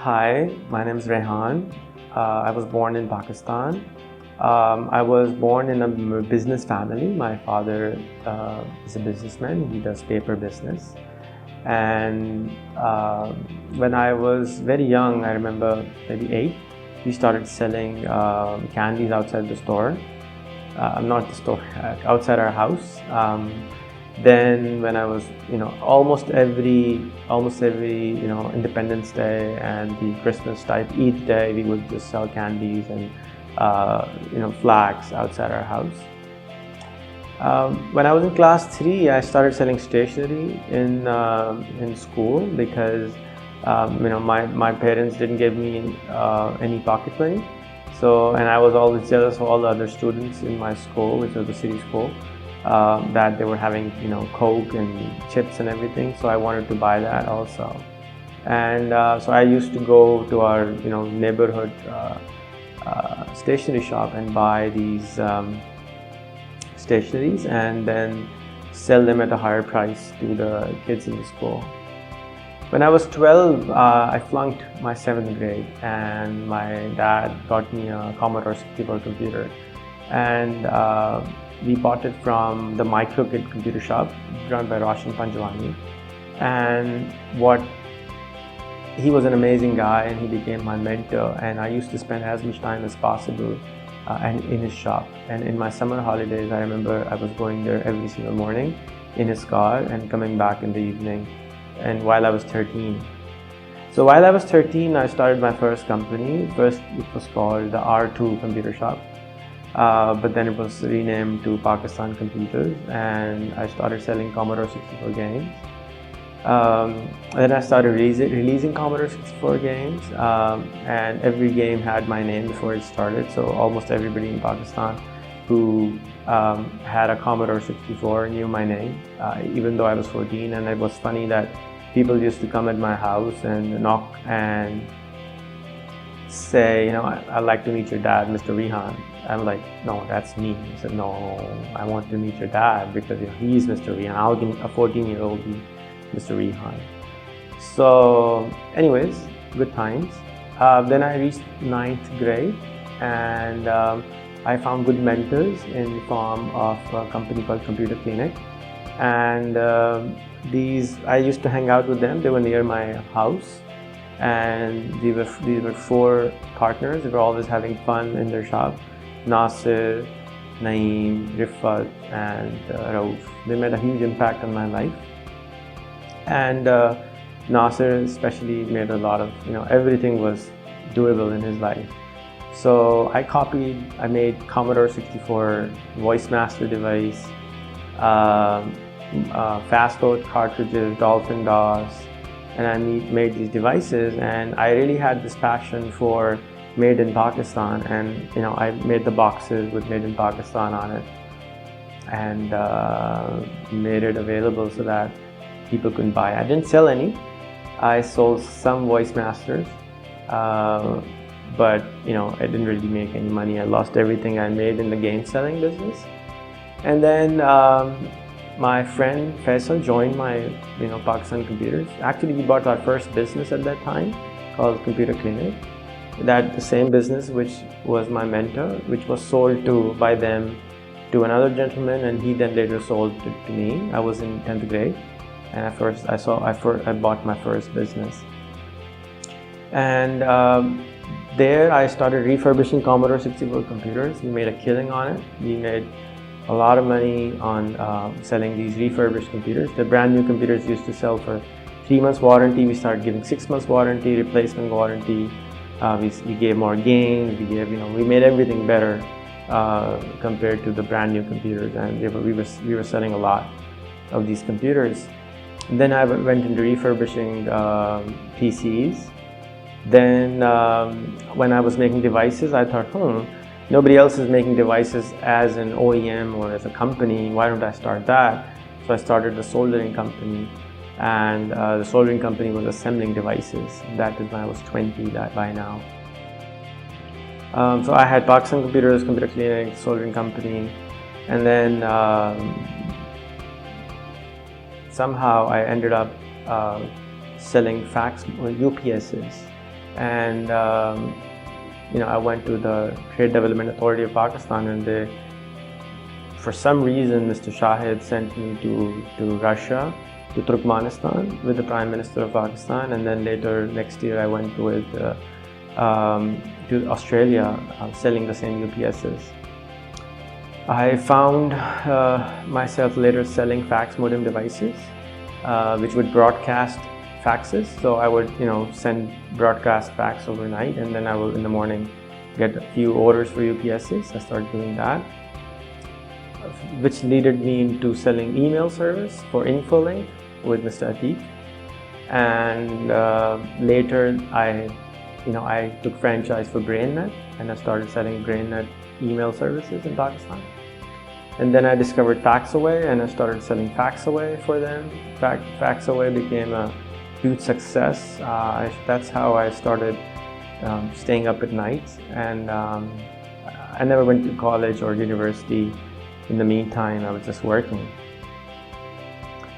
Hi, my name is Rehan. I was born in Pakistan. I was born in a business family. My father is a businessman. He does paper business. And when I was very young, I remember maybe 8, we started selling candies outside the store. Not the store, outside our house. Then when I was, almost every, Independence Day and the Christmas type Eid day, we would just sell candies and, flags outside our house. When I was in class 3, I started selling stationery in school because, my parents didn't give me any pocket money. So, and I was always jealous of all the other students in my school, which was the city school, that they were having, Coke and chips and everything. So I wanted to buy that also. And so I used to go to our, neighborhood stationery shop and buy these stationeries and then sell them at a higher price to the kids in the school. When I was 12, I flunked my 7th grade and my dad got me a Commodore 64 computer. And we bought it from the MicroKit computer shop run by Roshan Panjwani. And he was an amazing guy and he became my mentor, and I used to spend as much time as possible in his shop. And in my summer holidays, I remember I was going there every single morning in his car and coming back in the evening. And while I was 13. So while I was 13, I started my first company. First, it was called the R2 Computer Shop. But then it was renamed to Pakistan Computers, and I started selling Commodore 64 games. Then I started releasing Commodore 64 games, and every game had my name before it started. So almost everybody in Pakistan who had a Commodore 64 knew my name, even though I was 14. And it was funny that people used to come at my house and knock and say, I'd like to meet your dad, Mr. Rehan. I'm like, no, that's me. He said, no, I want to meet your dad because he's Mr. Rehan. How can a 14-year-old be Mr. Rehan? So anyways, good times. Then I reached 9th grade and I found good mentors in the form of a company called Computer Clinic. And I used to hang out with them. They were near my house. And these were 4 partners. They were always having fun in their shop. Nasir, Naeem, Rifat, and Rauf. They made a huge impact on my life. And Nasir especially made a lot of, everything was doable in his life. So I made Commodore 64 voice master device, fastload cartridges, Dolphin DOS, and I made these devices, and I really had this passion for made in Pakistan, and I made the boxes with made in Pakistan on it and made it available so that people could buy. I didn't sell any. I sold some voice masters, but I didn't really make any money. I lost everything I made in the game selling business. And then my friend Faisal joined my Pakistan Computers. Actually, we bought our first business at that time called Computer Clinic. That the same business which was my mentor, which was sold by them to another gentleman, and he then later sold it to me. I was in 10th grade, and I bought my first business. And there I started refurbishing Commodore 64 computers. We made a killing on it. We made a lot of money on selling these refurbished computers. The brand new computers used to sell for 3 months warranty. We started giving 6 months warranty, replacement warranty. We gave more games. We made everything better compared to the brand new computers, and we were selling a lot of these computers. And then I went into refurbishing PCs. Then when I was making devices, I thought, nobody else is making devices as an OEM or as a company. Why don't I start that? So I started a soldering company. And the soldering company was assembling devices. That is when I was 20 by now. So I had Pakistan Computers, Computer Clinic, soldering company, and then somehow I ended up selling fax UPSs. and I went to the Trade Development Authority of Pakistan, and for some reason, Mr. Shahid sent me to Russia, to Turkmenistan with the Prime Minister of Pakistan, and then later next year I went to Australia selling the same UPSs. I found myself later selling fax modem devices, which would broadcast faxes. So I would, send broadcast fax overnight, and then I will in the morning get a few orders for UPSs. I started doing that, which led me into selling email service for Infolink with Mr. Atiq. And later I took franchise for BrainNet, and I started selling BrainNet email services in Pakistan. And then I discovered Faxaway, and I started selling Faxaway for them. Faxaway became a huge success. That's how I started staying up at night, and I never went to college or university. In the meantime, I was just working.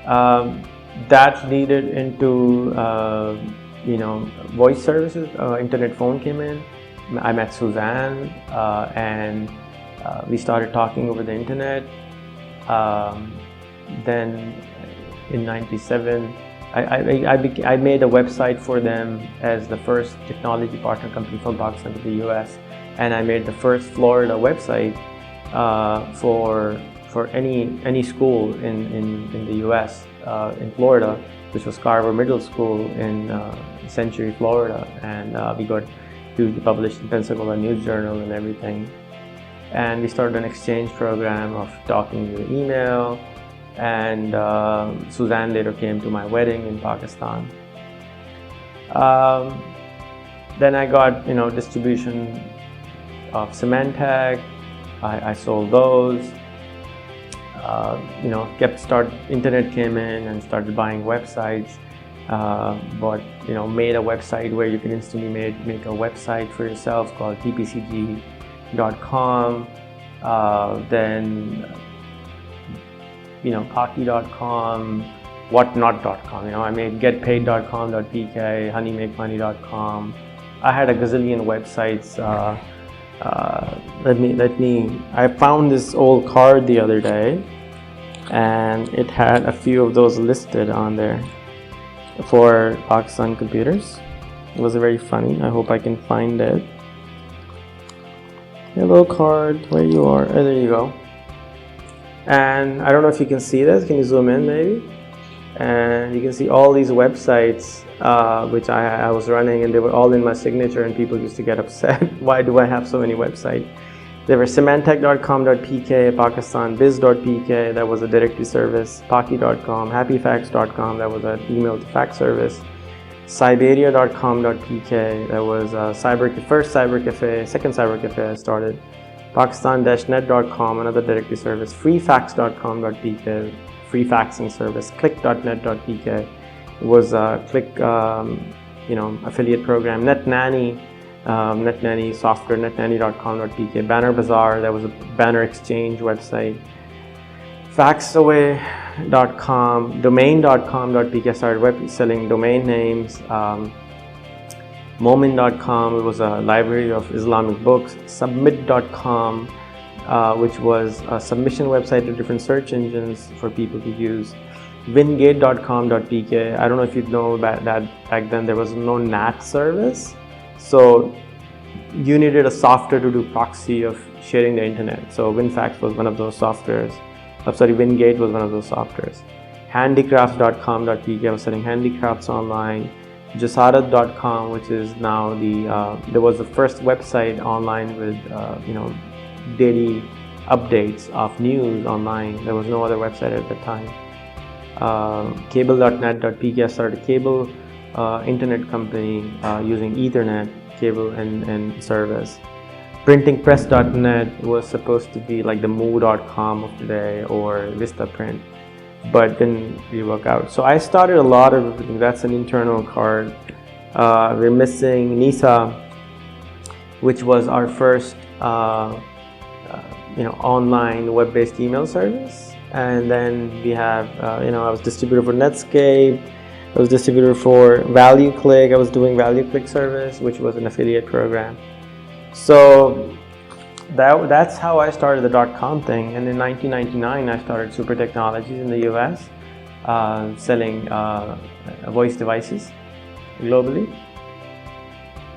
That led into voice services. Internet phone came in. I met Suzanne, and we started talking over the internet. Then in '97, I made a website for them as the first technology partner company from Pakistan to the US, and I made the first Florida website for any school in the US, in Florida, which was Carver Middle School in Century, Florida, and we got hugely published in Pensacola News Journal and everything. And we started an exchange program of talking via email, and Suzanne later came to my wedding in Pakistan. Then I got distribution of Symantec. I sold those. Internet came in and started buying websites. Made a website where you can instantly make a website for yourself called tpcg.com. Then Pocky.com, whatnot.com. I made getpaid.com.pk, honeymakemoney.com. I had a gazillion websites. I found this old card the other day, and it had a few of those listed on there for Pakistan computers. It was very funny. I hope I can find it. Hello card, where you are? Oh, there you go. And I don't know if you can see this. Can you zoom in maybe? And you can see all these websites which I was running, and they were all in my signature, and people used to get upset. Why do I have so many websites? There were Symantec.com.pk, PakistanBiz.pk, that was a directory service, Pocky.com, HappyFax.com, that was an email to fax service, Siberia.com.pk, that was first cybercafe, second cybercafe I started, Pakistan-net.com, another directory service, freefax.com.pk, free faxing service, click.net.pk was a click affiliate program, NetNanny, NetNanny software, netnanny.com.pk, Banner Bazaar, that was a banner exchange website, Faxaway.com, domain.com.pk, I started selling domain names, Moment.com, it was a library of Islamic books, Submit.com, which was a submission website to different search engines for people to use, Wingate.com.pk. I don't know if you know about that. Back then there was no NAT service, so you needed a software to do proxy of sharing the internet. So WinFax was one of those softwares. Wingate was one of those softwares. Handicrafts.com.pk, I was selling handicrafts online. Jasarat.com, which is now there was the first website online with daily updates of news online. There was no other website at the time. Cable.net.pk, I started a cable internet company using Ethernet cable and service. Printingpress.net was supposed to be like the Moo.com of today or Vistaprint, but didn't really work out. So I started a lot of everything. That's an internal card. We're missing Nisa, which was our first online web-based email service. And then we have, I was distributor for Netscape, I was distributor for ValueClick. I was doing ValueClick service, which was an affiliate program. So that's how I started the .com thing. And in 1999, I started Super Technologies in the US, selling voice devices globally.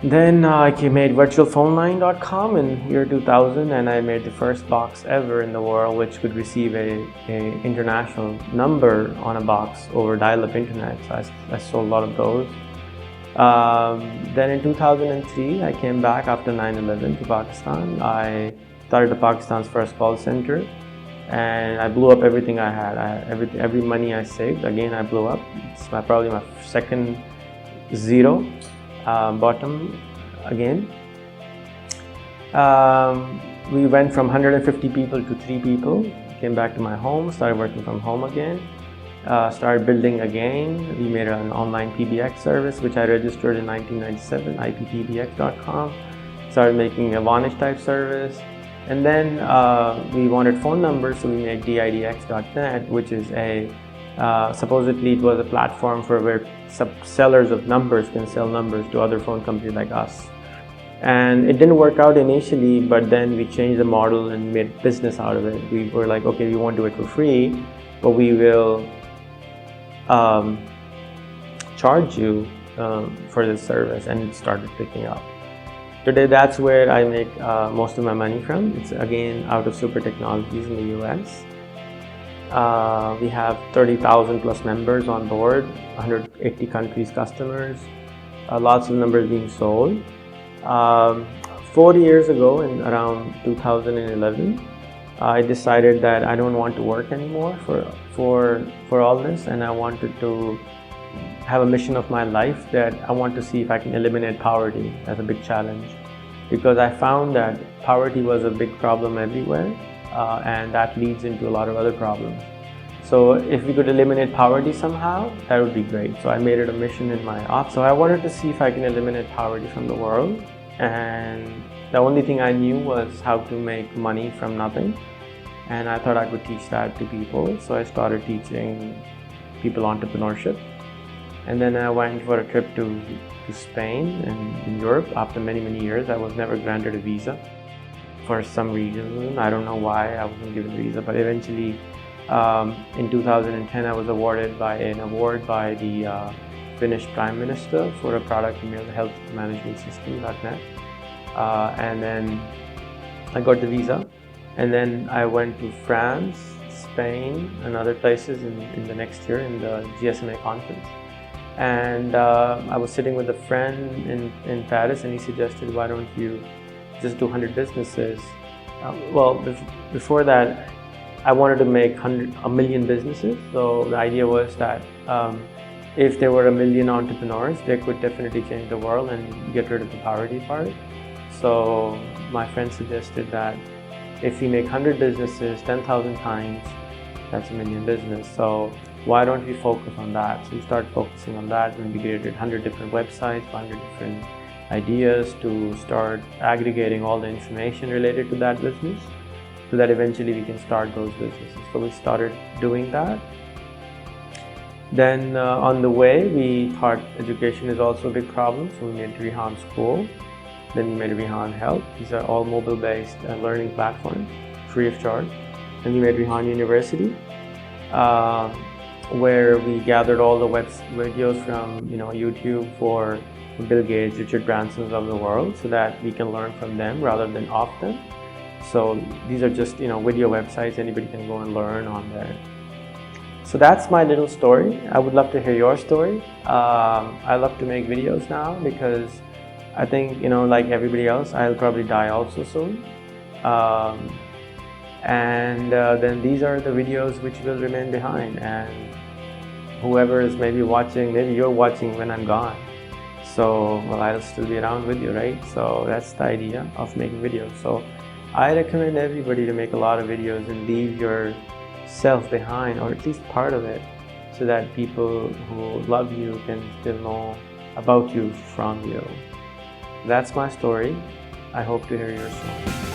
Then I made virtualphoneline.com in year 2000, and I made the first box ever in the world which could receive a international number on a box over dial-up internet. So I sold a lot of those. Then in 2003, I came back after 9/11 to Pakistan. I started Pakistan's first call center, and I blew up everything I had. Every money I saved, again I blew up. It's probably my second zero. Bottom again. We went from 150 people to 3 people. Came back to my home, started working from home again, started building again. We made an online PBX service which I registered in 1997, ippbx.com. Started making a Vonage type service, and then we wanted phone numbers, so we made didx.net, which is supposedly it was a platform for where sellers of numbers can sell numbers to other phone companies like us. And it didn't work out initially, but then we changed the model and made business out of it. We were like, okay, we won't do it for free, but we will charge you for this service, and it started picking up. Today, that's where I make most of my money from. It's again out of Super Technologies in the US. We have 30,000 plus members on board, 180 countries customers, lots of numbers being sold. 4 years ago, in around 2011, I decided that I don't want to work anymore for all this, and I wanted to have a mission of my life that I want to see if I can eliminate poverty as a big challenge, because I found that poverty was a big problem everywhere. And that leads into a lot of other problems. So if we could eliminate poverty somehow, that would be great. So I made it a mission in my ops. So I wanted to see if I can eliminate poverty from the world. And the only thing I knew was how to make money from nothing. And I thought I could teach that to people. So I started teaching people entrepreneurship. And then I went for a trip to Spain and in Europe. After many, many years, I was never granted a visa. For some reason, I don't know why I wasn't given a visa, but eventually in 2010 I was awarded an award by the Finnish Prime Minister for a product email health management system.net, and then I got the visa, and then I went to France, Spain and other places in the next year in the GSMA conference, and I was sitting with a friend in Paris, and he suggested, why don't you just do 100 businesses. Before that, I wanted to make 1 million businesses. So the idea was that if there were 1 million entrepreneurs, they could definitely change the world and get rid of the poverty part. So my friend suggested that if we make 100 businesses 10,000 times, that's 1 million business. So why don't we focus on that? So we started focusing on that, and we created 100 different websites, 100 different ideas to start aggregating all the information related to that business, so that eventually we can start those businesses. So we started doing that. Then on the way, we thought education is also a big problem, so we made Rehan School. Then we made Rehan Health. These are all mobile-based learning platforms, free of charge. Then we made Rehan University, where we gathered all the videos from YouTube for Bill Gates, Richard Branson's of the world, so that we can learn from them rather than off them. So these are just video websites, anybody can go and learn on there. So that's my little story. I would love to hear your story. I love to make videos now because I think like everybody else, I'll probably die also soon. Then these are the videos which will remain behind, and whoever is maybe watching, maybe you're watching when I'm gone. So, I'll still be around with you, right? So that's the idea of making videos. So I recommend everybody to make a lot of videos and leave yourself behind, or at least part of it, so that people who love you can still know about you from you. That's my story. I hope to hear yours soon.